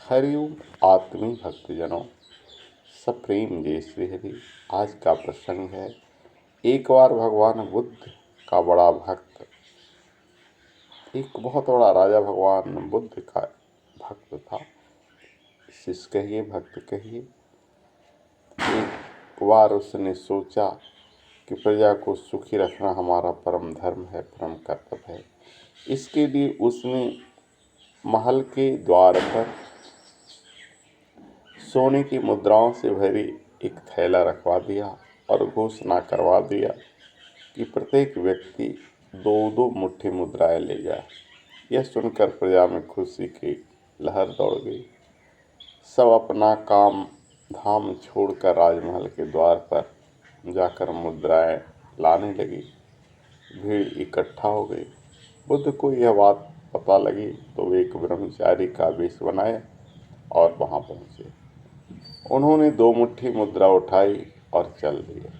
हरिओम आत्मी भक्तजनों, सप्रेम जय श्री हरि। आज का प्रसंग है, एक बार भगवान बुद्ध का बड़ा भक्त, एक बहुत बड़ा राजा भगवान बुद्ध का भक्त था। शिष्य कहिए, भक्त कहिए। एक बार उसने सोचा कि प्रजा को सुखी रखना हमारा परम धर्म है, परम कर्तव्य है। इसके लिए उसने महल के द्वार पर सोने की मुद्राओं से भरी एक थैला रखवा दिया और घोषणा करवा दिया कि प्रत्येक व्यक्ति 2-2 मुट्ठी मुद्राएं ले जाए। यह सुनकर प्रजा में खुशी की लहर दौड़ गई। सब अपना काम धाम छोड़कर राजमहल के द्वार पर जाकर मुद्राएं लाने लगी। भीड़ इकट्ठा हो गई। बुद्ध को यह बात पता लगी तो वे एक ब्रह्मचारी का वेश बनाए और वहां पहुंचे। उन्होंने 2 मुट्ठी मुद्रा उठाई और चल दिए।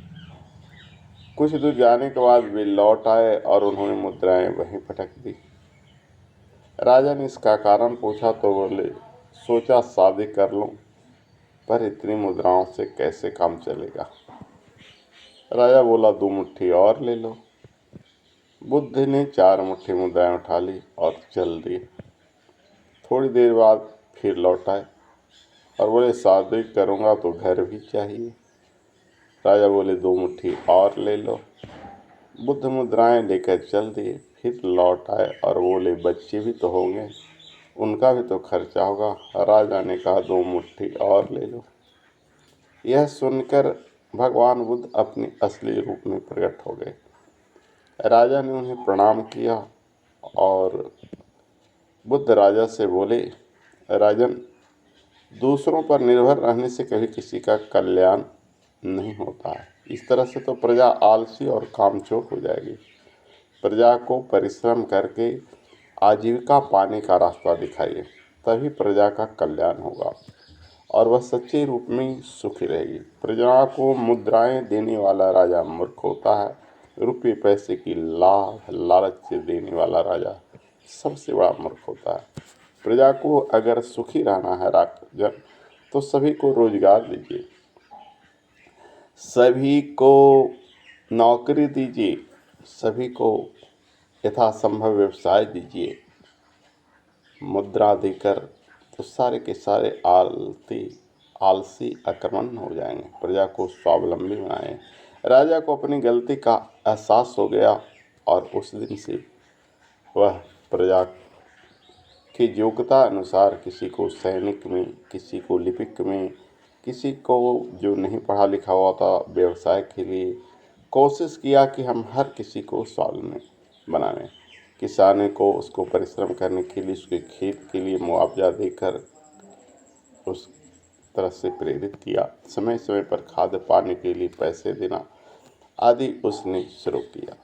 कुछ दूर जाने के बाद वे लौट आए और उन्होंने मुद्राएं वहीं पटक दी। राजा ने इसका कारण पूछा तो बोले, सोचा शादी कर लूं, पर इतनी मुद्राओं से कैसे काम चलेगा। राजा बोला, 2 मुट्ठी और ले लो। बुद्ध ने 4 मुट्ठी मुद्राएं उठा ली और चल दिए। थोड़ी देर बाद फिर लौट आए और बोले, शादी करूँगा तो घर भी चाहिए। राजा बोले, 2 मुट्ठी और ले लो। बुद्ध मुद्राएं लेकर चल दिए। फिर लौट आए और बोले, बच्चे भी तो होंगे, उनका भी तो खर्चा होगा। राजा ने कहा, 2 मुट्ठी और ले लो। यह सुनकर भगवान बुद्ध अपने असली रूप में प्रकट हो गए। राजा ने उन्हें प्रणाम किया और बुद्ध राजा से बोले, राजन, दूसरों पर निर्भर रहने से कभी किसी का कल्याण नहीं होता है। इस तरह से तो प्रजा आलसी और कामचोर हो जाएगी। प्रजा को परिश्रम करके आजीविका पाने का रास्ता दिखाइए, तभी प्रजा का कल्याण होगा और वह सच्चे रूप में सुखी रहेगी। प्रजा को मुद्राएं देने वाला राजा मूर्ख होता है। रुपये पैसे की लालच से देने वाला राजा सबसे बड़ा मूर्ख होता है। प्रजा को अगर सुखी रहना है राजन, तो सभी को रोजगार दीजिए, सभी को नौकरी दीजिए, सभी को यथासंभव व्यवसाय दीजिए। मुद्रा देकर तो सारे के सारे आलसी आक्रमण हो जाएंगे। प्रजा को स्वावलंबी बनाएं। राजा को अपनी गलती का एहसास हो गया और उस दिन से वह प्रजा की योग्यता अनुसार किसी को सैनिक में, किसी को लिपिक में, किसी को जो नहीं पढ़ा लिखा हुआ था व्यवसाय के लिए, कोशिश किया कि हम हर किसी को स्वावलंबी बनाएं। किसानी को उसको परिश्रम करने के लिए, उसके खेत के लिए मुआवजा देकर उस तरह से प्रेरित किया। समय समय पर खाद पानी के लिए पैसे देना आदि उसने शुरू किया।